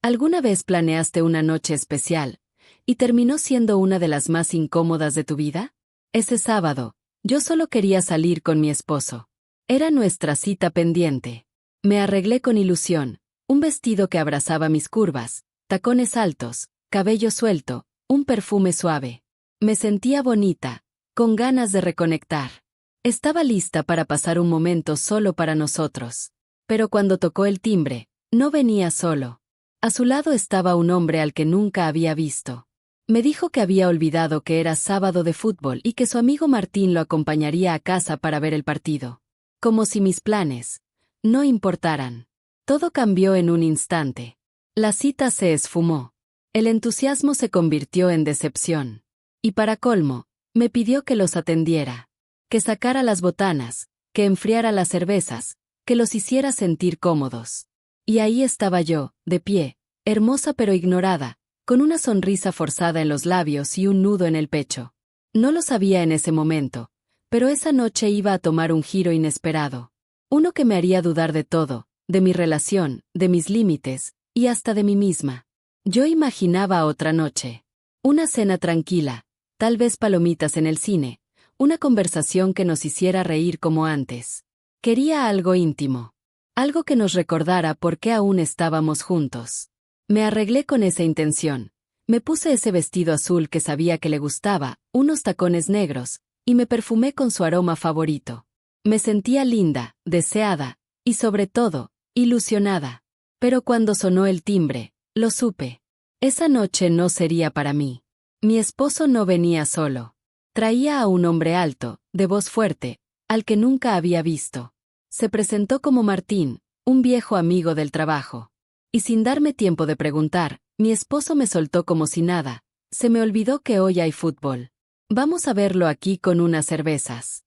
¿Alguna vez planeaste una noche especial y terminó siendo una de las más incómodas de tu vida? Ese sábado, yo solo quería salir con mi esposo. Era nuestra cita pendiente. Me arreglé con ilusión, un vestido que abrazaba mis curvas, tacones altos, cabello suelto, un perfume suave. Me sentía bonita, con ganas de reconectar. Estaba lista para pasar un momento solo para nosotros. Pero cuando tocó el timbre, no venía solo. A su lado estaba un hombre al que nunca había visto. Me dijo que había olvidado que era sábado de fútbol y que su amigo Martín lo acompañaría a casa para ver el partido. Como si mis planes no importaran. Todo cambió en un instante. La cita se esfumó. El entusiasmo se convirtió en decepción. Y para colmo, me pidió que los atendiera, que sacara las botanas, que enfriara las cervezas, que los hiciera sentir cómodos. Y ahí estaba yo, de pie, hermosa pero ignorada, con una sonrisa forzada en los labios y un nudo en el pecho. No lo sabía en ese momento, pero esa noche iba a tomar un giro inesperado. Uno que me haría dudar de todo, de mi relación, de mis límites, y hasta de mí misma. Yo imaginaba otra noche. Una cena tranquila, tal vez palomitas en el cine, una conversación que nos hiciera reír como antes. Quería algo íntimo. Algo que nos recordara por qué aún estábamos juntos. Me arreglé con esa intención. Me puse ese vestido azul que sabía que le gustaba, unos tacones negros, y me perfumé con su aroma favorito. Me sentía linda, deseada, y sobre todo, ilusionada. Pero cuando sonó el timbre, lo supe. Esa noche no sería para mí. Mi esposo no venía solo. Traía a un hombre alto, de voz fuerte, al que nunca había visto. Se presentó como Martín, un viejo amigo del trabajo. Y sin darme tiempo de preguntar, mi esposo me soltó como si nada. Se me olvidó que hoy hay fútbol. Vamos a verlo aquí con unas cervezas.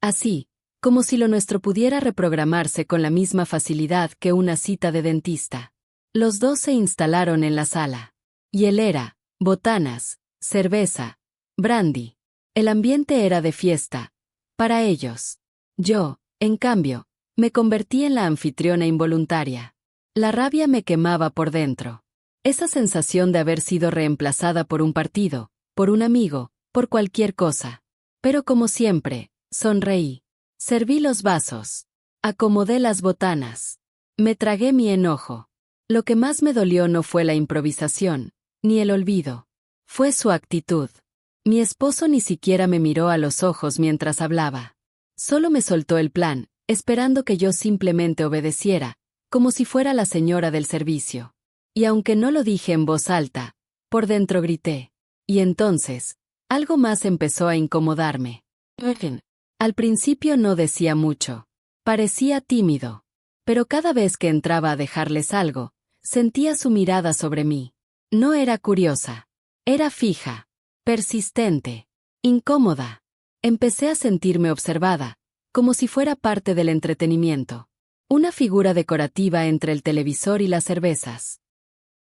Así, como si lo nuestro pudiera reprogramarse con la misma facilidad que una cita de dentista. Los dos se instalaron en la sala. Hielera, botanas, cerveza, brandy. El ambiente era de fiesta. Para ellos. Yo, en cambio, me convertí en la anfitriona involuntaria. La rabia me quemaba por dentro. Esa sensación de haber sido reemplazada por un partido, por un amigo, por cualquier cosa. Pero como siempre, sonreí. Serví los vasos. Acomodé las botanas. Me tragué mi enojo. Lo que más me dolió no fue la improvisación, ni el olvido. Fue su actitud. Mi esposo ni siquiera me miró a los ojos mientras hablaba. Solo me soltó el plan, esperando que yo simplemente obedeciera, como si fuera la señora del servicio. Y aunque no lo dije en voz alta, por dentro grité. Y entonces, algo más empezó a incomodarme. Al principio no decía mucho. Parecía tímido. Pero cada vez que entraba a dejarles algo, sentía su mirada sobre mí. No era curiosa. Era fija. Persistente. Incómoda. Empecé a sentirme observada, como si fuera parte del entretenimiento. Una figura decorativa entre el televisor y las cervezas.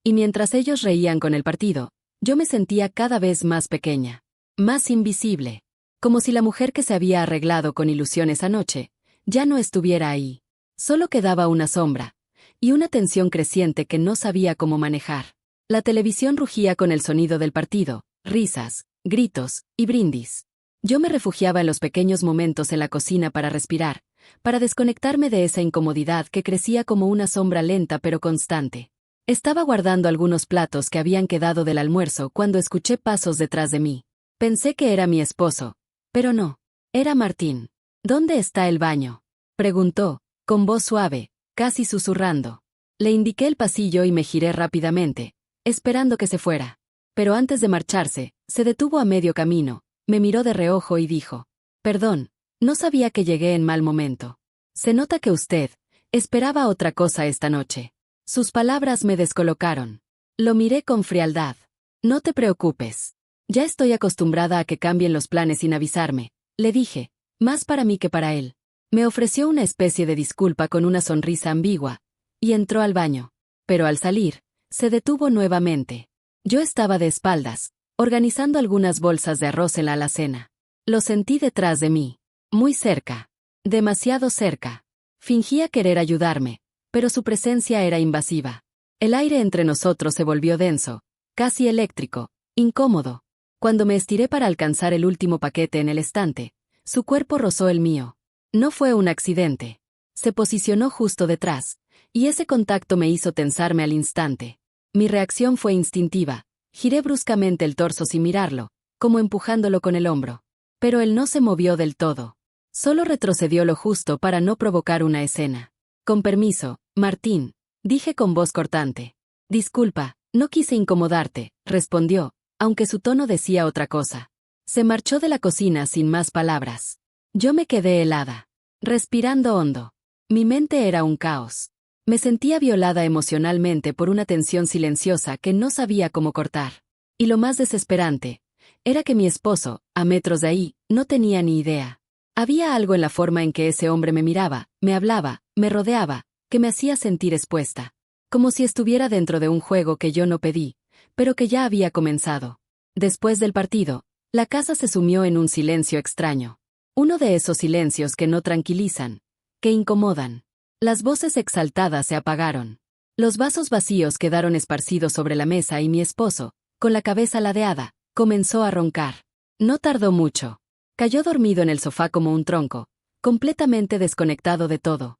Y mientras ellos reían con el partido, yo me sentía cada vez más pequeña. Más invisible. Como si la mujer que se había arreglado con ilusión esa noche, ya no estuviera ahí. Solo quedaba una sombra, y una tensión creciente que no sabía cómo manejar. La televisión rugía con el sonido del partido, risas, gritos, y brindis. Yo me refugiaba en los pequeños momentos en la cocina para respirar, para desconectarme de esa incomodidad que crecía como una sombra lenta pero constante. Estaba guardando algunos platos que habían quedado del almuerzo cuando escuché pasos detrás de mí. Pensé que era mi esposo, pero no. Era Martín. ¿Dónde está el baño?, preguntó, con voz suave, casi susurrando. Le indiqué el pasillo y me giré rápidamente, esperando que se fuera. Pero antes de marcharse, se detuvo a medio camino, me miró de reojo y dijo: «Perdón, no sabía que llegué en mal momento. Se nota que usted esperaba otra cosa esta noche». Sus palabras me descolocaron. Lo miré con frialdad. «No te preocupes. Ya estoy acostumbrada a que cambien los planes sin avisarme», le dije, más para mí que para él. Me ofreció una especie de disculpa con una sonrisa ambigua, y entró al baño. Pero al salir, se detuvo nuevamente. Yo estaba de espaldas, organizando algunas bolsas de arroz en la alacena. Lo sentí detrás de mí, muy cerca, demasiado cerca. Fingía querer ayudarme, pero su presencia era invasiva. El aire entre nosotros se volvió denso, casi eléctrico, incómodo. Cuando me estiré para alcanzar el último paquete en el estante, su cuerpo rozó el mío. No fue un accidente. Se posicionó justo detrás, y ese contacto me hizo tensarme al instante. Mi reacción fue instintiva. Giré bruscamente el torso sin mirarlo, como empujándolo con el hombro. Pero él no se movió del todo. Solo retrocedió lo justo para no provocar una escena. Con permiso, Martín, dije con voz cortante. Disculpa, no quise incomodarte, respondió, aunque su tono decía otra cosa. Se marchó de la cocina sin más palabras. Yo me quedé helada, respirando hondo. Mi mente era un caos. Me sentía violada emocionalmente por una tensión silenciosa que no sabía cómo cortar. Y lo más desesperante era que mi esposo, a metros de ahí, no tenía ni idea. Había algo en la forma en que ese hombre me miraba, me hablaba, me rodeaba, que me hacía sentir expuesta. Como si estuviera dentro de un juego que yo no pedí, pero que ya había comenzado. Después del partido, la casa se sumió en un silencio extraño. Uno de esos silencios que no tranquilizan, que incomodan. Las voces exaltadas se apagaron. Los vasos vacíos quedaron esparcidos sobre la mesa y mi esposo, con la cabeza ladeada, comenzó a roncar. No tardó mucho. Cayó dormido en el sofá como un tronco, completamente desconectado de todo.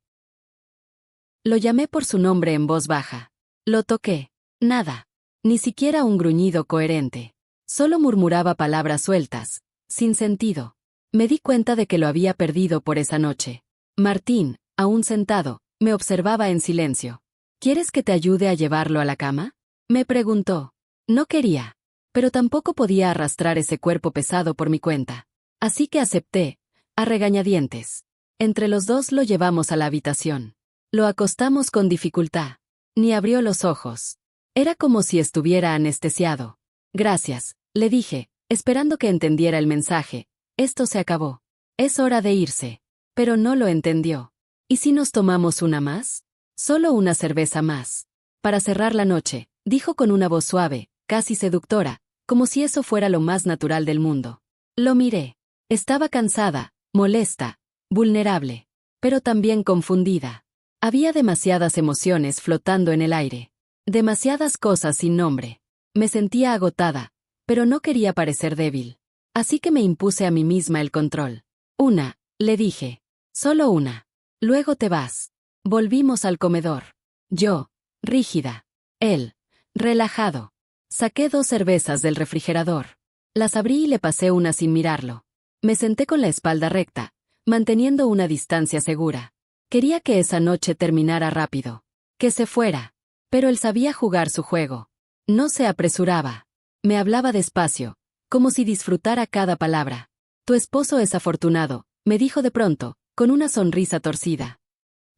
Lo llamé por su nombre en voz baja. Lo toqué. Nada. Ni siquiera un gruñido coherente. Solo murmuraba palabras sueltas, sin sentido. Me di cuenta de que lo había perdido por esa noche. Martín, aún sentado, me observaba en silencio. ¿Quieres que te ayude a llevarlo a la cama? Me preguntó. No quería, pero tampoco podía arrastrar ese cuerpo pesado por mi cuenta. Así que acepté, a regañadientes. Entre los dos lo llevamos a la habitación. Lo acostamos con dificultad. Ni abrió los ojos. Era como si estuviera anestesiado. Gracias, le dije, esperando que entendiera el mensaje. Esto se acabó. Es hora de irse. Pero no lo entendió. ¿Y si nos tomamos una más? Solo una cerveza más. Para cerrar la noche, dijo con una voz suave, casi seductora, como si eso fuera lo más natural del mundo. Lo miré. Estaba cansada, molesta, vulnerable, pero también confundida. Había demasiadas emociones flotando en el aire. Demasiadas cosas sin nombre. Me sentía agotada, pero no quería parecer débil. Así que me impuse a mí misma el control. Una, le dije. Solo una. Luego te vas. Volvimos al comedor. Yo, rígida. Él, relajado. Saqué 2 cervezas del refrigerador. Las abrí y le pasé una sin mirarlo. Me senté con la espalda recta, manteniendo una distancia segura. Quería que esa noche terminara rápido. Que se fuera. Pero él sabía jugar su juego. No se apresuraba. Me hablaba despacio, como si disfrutara cada palabra. Tu esposo es afortunado, me dijo de pronto, con una sonrisa torcida.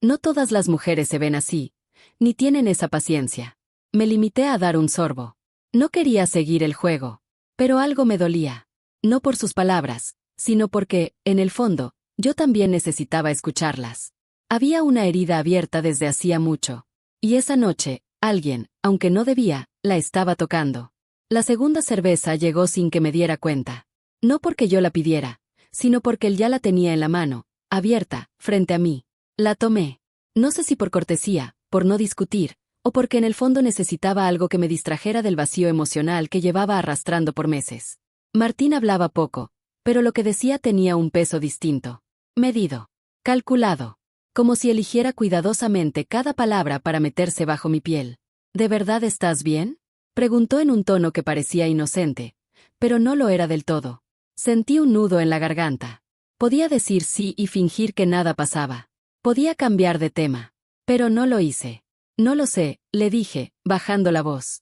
No todas las mujeres se ven así, ni tienen esa paciencia. Me limité a dar un sorbo. No quería seguir el juego. Pero algo me dolía. No por sus palabras, sino porque, en el fondo, yo también necesitaba escucharlas. Había una herida abierta desde hacía mucho. Y esa noche, alguien, aunque no debía, la estaba tocando. La segunda cerveza llegó sin que me diera cuenta. No porque yo la pidiera, sino porque él ya la tenía en la mano, abierta, frente a mí. La tomé. No sé si por cortesía, por no discutir, o porque en el fondo necesitaba algo que me distrajera del vacío emocional que llevaba arrastrando por meses. Martín hablaba poco, pero lo que decía tenía un peso distinto. Medido. Calculado. Como si eligiera cuidadosamente cada palabra para meterse bajo mi piel. ¿De verdad estás bien? Preguntó en un tono que parecía inocente, pero no lo era del todo. Sentí un nudo en la garganta. Podía decir sí y fingir que nada pasaba. Podía cambiar de tema. Pero no lo hice. No lo sé, le dije, bajando la voz.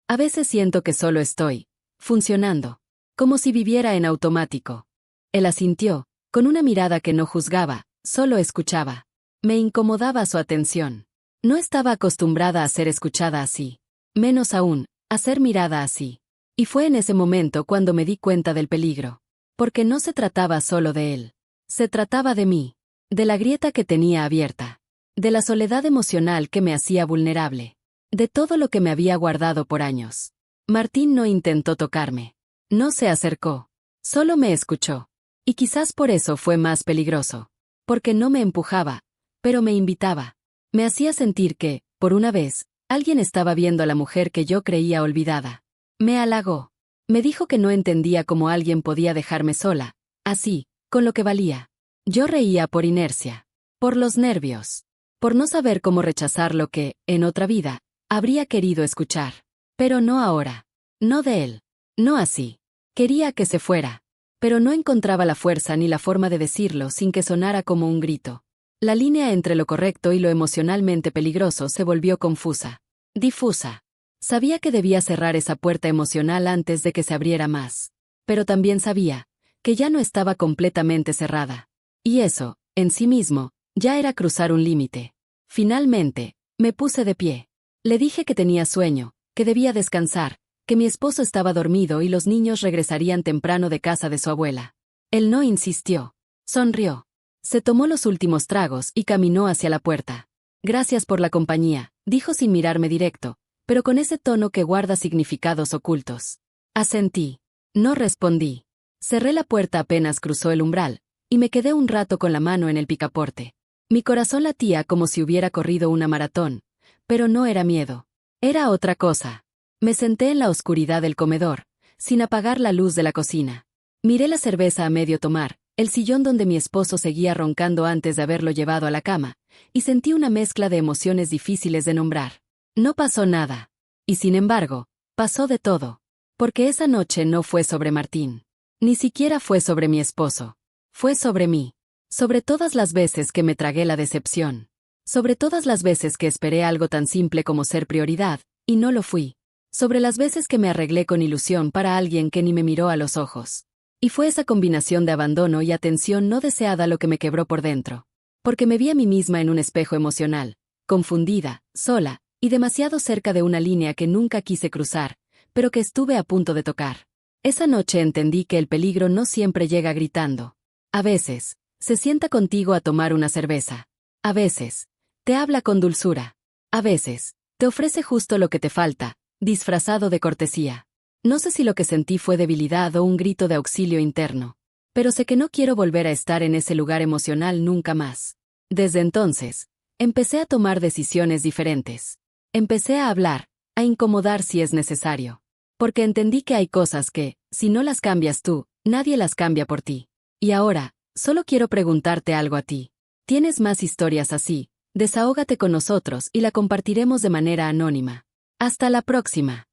A veces siento que solo estoy funcionando. Como si viviera en automático. Él asintió, con una mirada que no juzgaba, solo escuchaba. Me incomodaba su atención. No estaba acostumbrada a ser escuchada así. Menos aún, a ser mirada así. Y fue en ese momento cuando me di cuenta del peligro. Porque no se trataba solo de él. Se trataba de mí. De la grieta que tenía abierta. De la soledad emocional que me hacía vulnerable. De todo lo que me había guardado por años. Martín no intentó tocarme. No se acercó. Solo me escuchó. Y quizás por eso fue más peligroso. Porque no me empujaba, pero me invitaba. Me hacía sentir que, por una vez, Alguien estaba viendo a la mujer que yo creía olvidada. Me halagó. Me dijo que no entendía cómo alguien podía dejarme sola, así, con lo que valía. Yo reía por inercia, por los nervios, por no saber cómo rechazar lo que, en otra vida, habría querido escuchar. Pero no ahora. No de él. No así. Quería que se fuera. Pero no encontraba la fuerza ni la forma de decirlo sin que sonara como un grito. La línea entre lo correcto y lo emocionalmente peligroso se volvió confusa. Difusa. Sabía que debía cerrar esa puerta emocional antes de que se abriera más. Pero también sabía que ya no estaba completamente cerrada. Y eso, en sí mismo, ya era cruzar un límite. Finalmente, me puse de pie. Le dije que tenía sueño, que debía descansar, que mi esposo estaba dormido y los niños regresarían temprano de casa de su abuela. Él no insistió. Sonrió. Se tomó los últimos tragos y caminó hacia la puerta. Gracias por la compañía, dijo sin mirarme directo, pero con ese tono que guarda significados ocultos. Asentí. No respondí. Cerré la puerta apenas cruzó el umbral, y me quedé un rato con la mano en el picaporte. Mi corazón latía como si hubiera corrido una maratón, pero no era miedo. Era otra cosa. Me senté en la oscuridad del comedor, sin apagar la luz de la cocina. Miré la cerveza a medio tomar, el sillón donde mi esposo seguía roncando antes de haberlo llevado a la cama, y sentí una mezcla de emociones difíciles de nombrar. No pasó nada. Y sin embargo, pasó de todo. Porque esa noche no fue sobre Martín. Ni siquiera fue sobre mi esposo. Fue sobre mí. Sobre todas las veces que me tragué la decepción. Sobre todas las veces que esperé algo tan simple como ser prioridad, y no lo fui. Sobre las veces que me arreglé con ilusión para alguien que ni me miró a los ojos. Y fue esa combinación de abandono y atención no deseada lo que me quebró por dentro. Porque me vi a mí misma en un espejo emocional, confundida, sola, y demasiado cerca de una línea que nunca quise cruzar, pero que estuve a punto de tocar. Esa noche entendí que el peligro no siempre llega gritando. A veces, se sienta contigo a tomar una cerveza. A veces, te habla con dulzura. A veces, te ofrece justo lo que te falta, disfrazado de cortesía. No sé si lo que sentí fue debilidad o un grito de auxilio interno. Pero sé que no quiero volver a estar en ese lugar emocional nunca más. Desde entonces, empecé a tomar decisiones diferentes. Empecé a hablar, a incomodar si es necesario. Porque entendí que hay cosas que, si no las cambias tú, nadie las cambia por ti. Y ahora, solo quiero preguntarte algo a ti. ¿Tienes más historias así? Desahógate con nosotros y la compartiremos de manera anónima. Hasta la próxima.